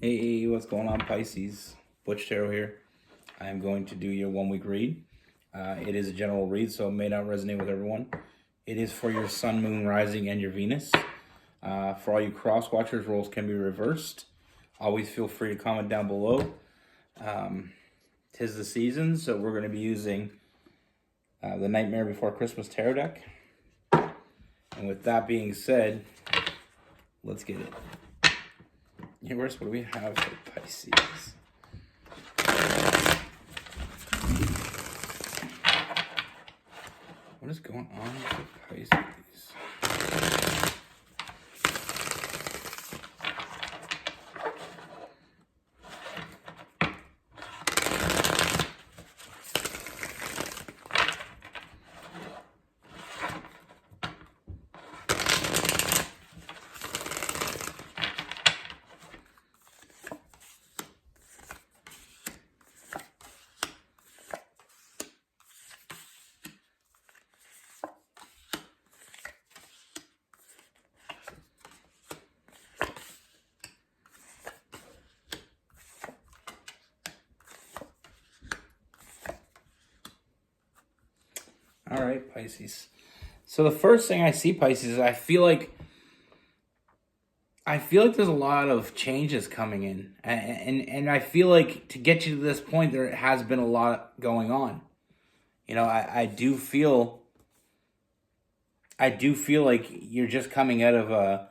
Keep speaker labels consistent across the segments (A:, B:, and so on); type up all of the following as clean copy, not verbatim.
A: Hey, what's going on, Pisces? Butch Tarot here. I am going to do your 1 week read. It is a general read, so it may not resonate with everyone. It is for your Sun, Moon, Rising, and your Venus. For all you cross watchers, roles can be reversed. Always feel free to comment down below. 'Tis the season, so we're going to be using the Nightmare Before Christmas tarot deck. And with that being said, let's get it. Universe, what do we have for Pisces? What is going on with Pisces? All right, Pisces. So the first thing I see, Pisces, is I feel like there's a lot of changes coming in, and I feel like to get you to this point, there has been a lot going on. You know, I do feel like you're just coming out of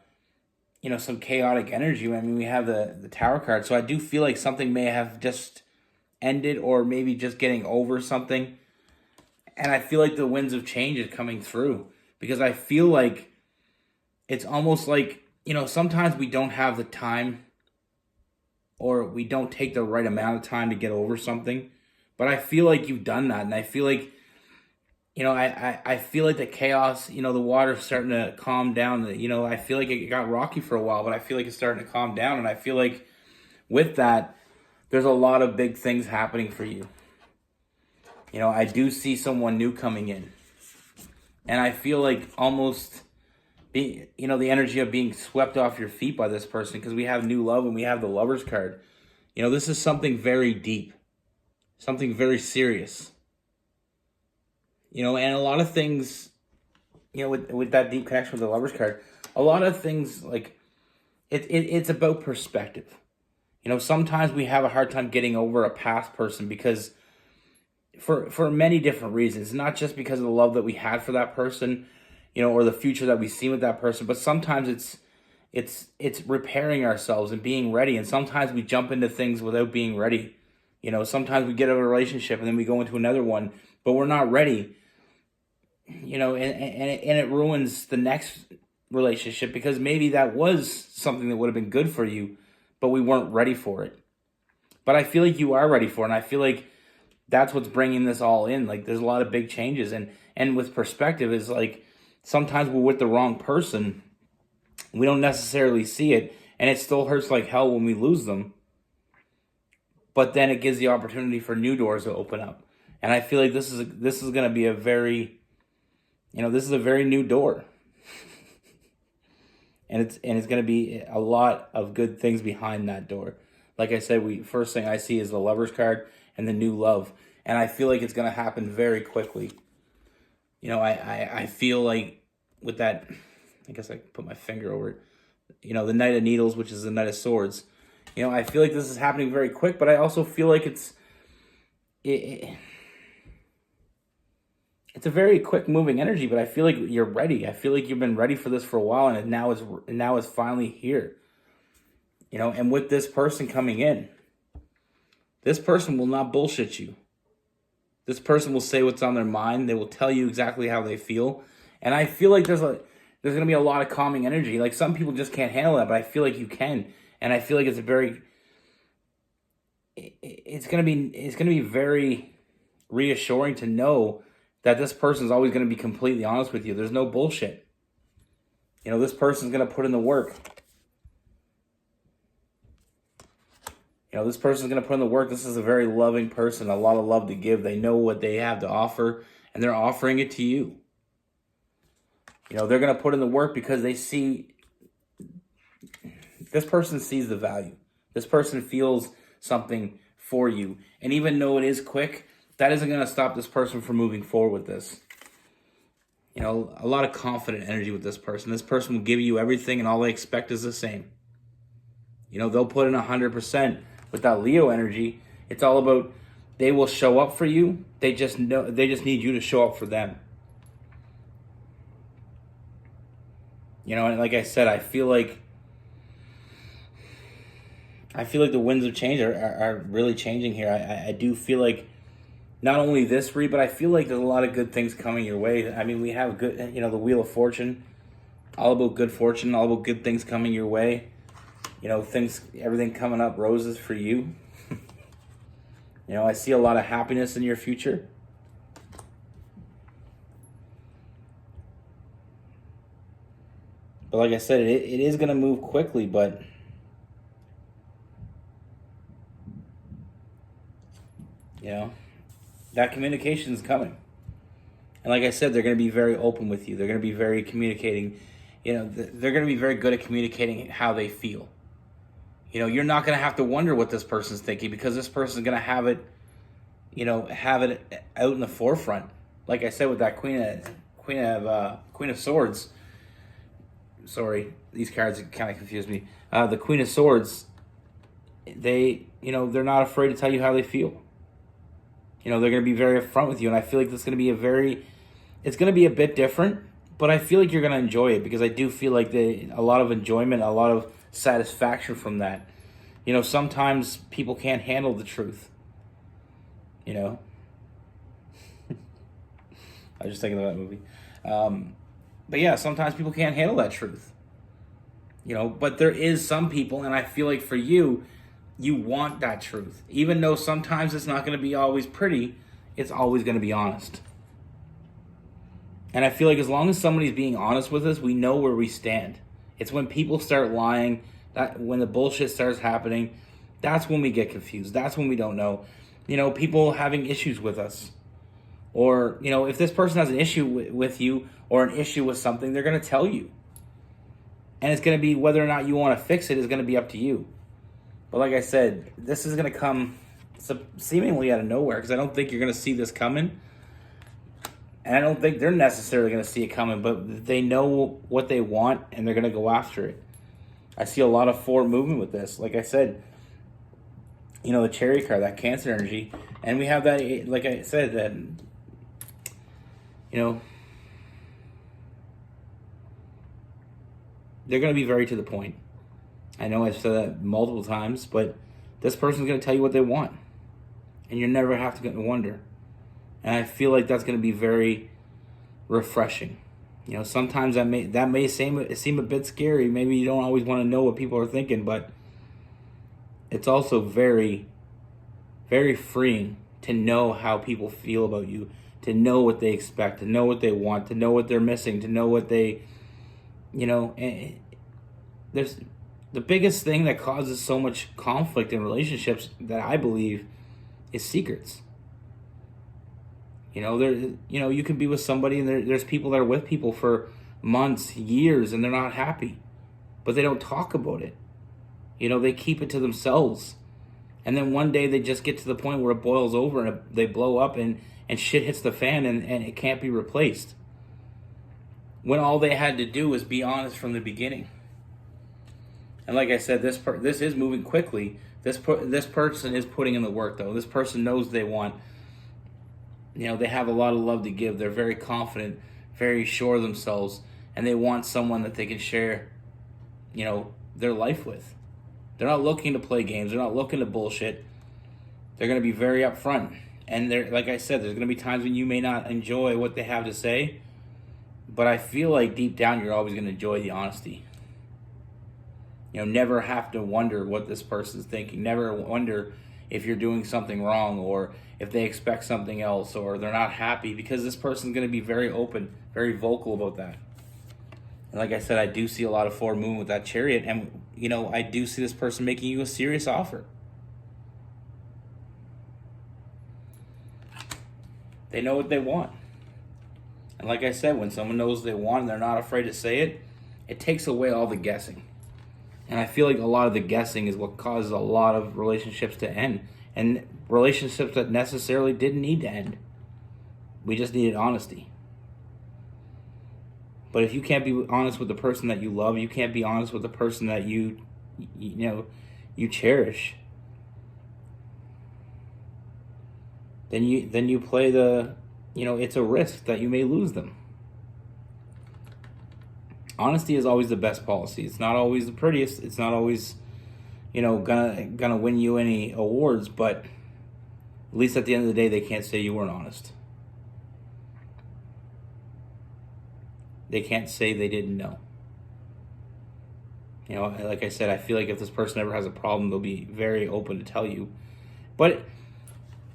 A: some chaotic energy. I mean, we have the Tower card, so I do feel like something may have just ended, or maybe just getting over something. And I feel like the winds of change is coming through, because I feel like it's almost like, sometimes we don't have the time, or we don't take the right amount of time to get over something. But I feel like you've done that. And I feel like, I feel like the chaos, the water's starting to calm down. I feel like it got rocky for a while, but I feel like it's starting to calm down. And I feel like with that, there's a lot of big things happening for you. I do see someone new coming in. And I feel like almost, the energy of being swept off your feet by this person, because we have new love and we have the Lovers card. This is something very deep, something very serious. And a lot of things, with that deep connection with the Lovers card, a lot of things, like, it's about perspective. Sometimes we have a hard time getting over a past person because for many different reasons, not just because of the love that we had for that person, or the future that we see with that person, but sometimes it's repairing ourselves and being ready. And sometimes we jump into things without being ready. Sometimes we get out of a relationship and then we go into another one, but we're not ready. And it ruins the next relationship, because maybe that was something that would have been good for you, but we weren't ready for it. But I feel like you are ready for it, and I feel like that's what's bringing this all in. Like, there's a lot of big changes, and with perspective is like, sometimes we're with the wrong person. We don't necessarily see it, and it still hurts like hell when we lose them. But then it gives the opportunity for new doors to open up. And I feel like this is going to be a very, this is a very new door. and it's going to be a lot of good things behind that door. Like I said, first thing I see is the Lovers card and the new love. And I feel like it's going to happen very quickly. I feel like with that, I guess I put my finger over it, the Knight of Needles, which is the Knight of Swords. I feel like this is happening very quick, but I also feel like it's a very quick moving energy, but I feel like you're ready. I feel like you've been ready for this for a while, and now it's finally here. And with this person coming in, this person will not bullshit you. This person will say what's on their mind. They will tell you exactly how they feel. And I feel like there's going to be a lot of calming energy. Like, some people just can't handle that, but I feel like you can. And I feel like it's going to be very reassuring to know that this person's always going to be completely honest with you. There's no bullshit. This person's going to put in the work. This person's going to put in the work. This is a very loving person, a lot of love to give. They know what they have to offer, and they're offering it to you. They're going to put in the work because they see, this person sees the value. This person feels something for you. And even though it is quick, that isn't going to stop this person from moving forward with this. You know, a lot of confident energy with this person. This person will give you everything and all they expect is the same. You know, they'll put in 100%. With that Leo energy, it's all about they will show up for you. They just need you to show up for them. You know, and like I said, I feel like the winds of change are really changing here. I do feel like not only this read, but I feel like there's a lot of good things coming your way. I mean, we have good, you know, the Wheel of Fortune, all about good fortune, all about good things coming your way. You know, everything coming up roses for you. You know, I see a lot of happiness in your future. But like I said, it is going to move quickly, but you know, that communication is coming. And like I said, they're going to be very open with you. They're going to be very communicating. You know, they're going to be very good at communicating how they feel. You know, you're not going to have to wonder what this person's thinking because this person's going to have it, you know, have it out in the forefront. Like I said with that Queen of Swords. Sorry, these cards kind of confuse me. The Queen of Swords, they're not afraid to tell you how they feel. You know, they're going to be very upfront with you, and I feel like this is going to be it's going to be a bit different, but I feel like you're going to enjoy it because I do feel like a lot of enjoyment, a lot of satisfaction from that. You know, sometimes people can't handle the truth. You know, I was just thinking of that movie. But yeah, sometimes people can't handle that truth. You know, but there is some people, and I feel like for you, you want that truth. Even though sometimes it's not going to be always pretty, it's always going to be honest. And I feel like as long as somebody's being honest with us, we know where we stand. It's when people start lying, that when the bullshit starts happening, that's when we get confused. That's when we don't know. You know, people having issues with us. Or, you know, if this person has an issue with you or an issue with something, they're going to tell you. And it's going to be whether or not you want to fix it is going to be up to you. But like I said, this is going to come seemingly out of nowhere because I don't think you're going to see this coming. And I don't think they're necessarily going to see it coming, but they know what they want and they're going to go after it. I see a lot of forward movement with this. Like I said, you know, the Chariot card, that Cancer energy. And we have that, like I said, that, you know, they're going to be very to the point. I know I've said that multiple times, but this person's going to tell you what they want. And you never have to wonder. And I feel like that's going to be very refreshing. You know, sometimes that may seem a bit scary. Maybe you don't always want to know what people are thinking, but it's also very, very freeing to know how people feel about you, to know what they expect, to know what they want, to know what they're missing, to know what they, you know, there's the biggest thing that causes so much conflict in relationships that I believe is secrets. You know, you can be with somebody and there's people that are with people for months, years, and they're not happy, but they don't talk about it. You know, they keep it to themselves. And then one day they just get to the point where it boils over and they blow up and shit hits the fan and it can't be replaced. When all they had to do was be honest from the beginning. And like I said, this is moving quickly. This person is putting in the work, though. This person knows they want. You know, they have a lot of love to give. They're very confident, very sure of themselves, and they want someone that they can share, you know, their life with. They're not looking to play games. They're not looking to bullshit. They're going to be very upfront. And like I said, there's going to be times when you may not enjoy what they have to say, but I feel like deep down you're always going to enjoy the honesty. You know, never have to wonder what this person's thinking. Never wonder if you're doing something wrong or if they expect something else or they're not happy, because this person's going to be very open, very vocal about that. And like I said, I do see a lot of forward movement with that Chariot, and you know, I do see this person making you a serious offer. They know what they want. And like I said, when someone knows what they want and they're not afraid to say it, it takes away all the guessing. And I feel like a lot of the guessing is what causes a lot of relationships to end. And relationships that necessarily didn't need to end. We just needed honesty. But if you can't be honest with the person that you love, you can't be honest with the person that you cherish, then you play the, it's a risk that you may lose them. Honesty is always the best policy. It's not always the prettiest. It's not always, gonna win you any awards, but at least at the end of the day, they can't say you weren't honest. They can't say they didn't know. Like I said, I feel like if this person ever has a problem, they'll be very open to tell you. But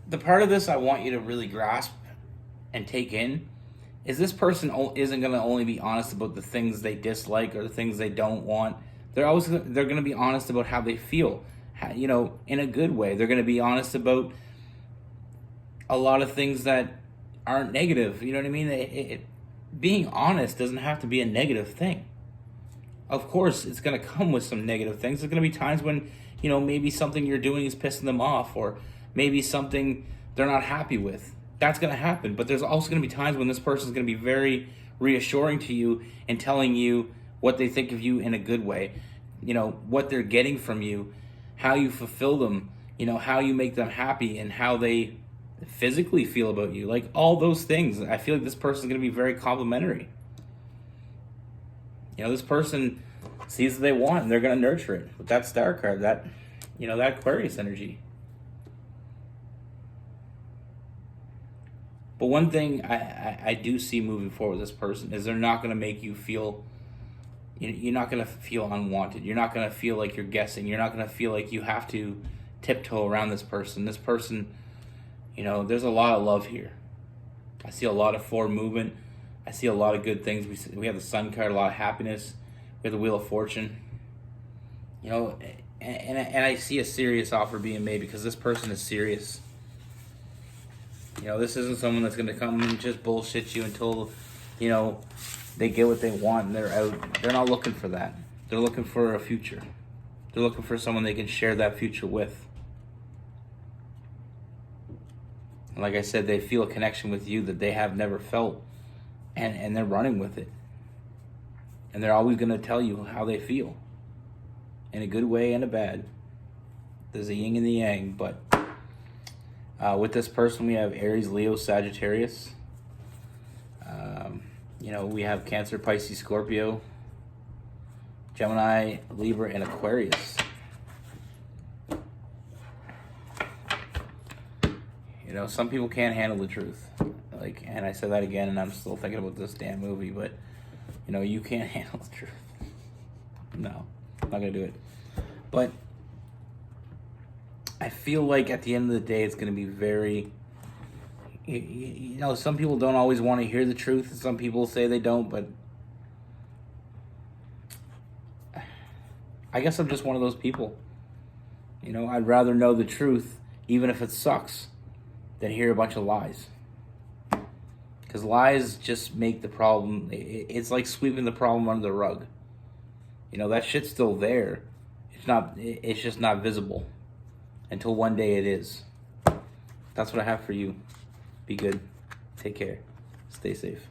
A: the part of this I want you to really grasp and take in is this person isn't going to only be honest about the things they dislike or the things they don't want. They're going to be honest about how they feel, in a good way. They're going to be honest about a lot of things that aren't negative. You know what I mean? Being honest doesn't have to be a negative thing. Of course, it's going to come with some negative things. There's going to be times when, maybe something you're doing is pissing them off, or maybe something they're not happy with. That's going to happen. But there's also going to be times when this person is going to be very reassuring to you and telling you what they think of you in a good way. What they're getting from you, how you fulfill them, how you make them happy, and how they physically feel about you. Like all those things. I feel like this person is going to be very complimentary. This person sees what they want and they're going to nurture it with that star card, that Aquarius energy. But one thing I do see moving forward with this person is they're not going to make you feel, you're not going to feel unwanted. You're not going to feel like you're guessing. You're not going to feel like you have to tiptoe around this person. This person, there's a lot of love here. I see a lot of forward movement. I see a lot of good things. We have the Sun card, a lot of happiness. We have the Wheel of Fortune. And I see a serious offer being made because this person is serious. This isn't someone that's going to come and just bullshit you until, they get what they want and they're out. They're not looking for that. They're looking for a future. They're looking for someone they can share that future with. And like I said, they feel a connection with you that they have never felt. And they're running with it. And they're always going to tell you how they feel. In a good way and a bad. There's a yin and the yang. But with this person, we have Aries, Leo, Sagittarius. We have Cancer, Pisces, Scorpio, Gemini, Libra, and Aquarius. Some people can't handle the truth. And I said that again, and I'm still thinking about this damn movie, but, you can't handle the truth. No, I'm not going to do it. But I feel like at the end of the day, it's going to be very, some people don't always want to hear the truth. Some people say they don't, but I guess I'm just one of those people. I'd rather know the truth, even if it sucks, than hear a bunch of lies. Because lies just make the problem, it's like sweeping the problem under the rug. That shit's still there. It's just not visible. Until one day it is. That's what I have for you. Be good. Take care. Stay safe.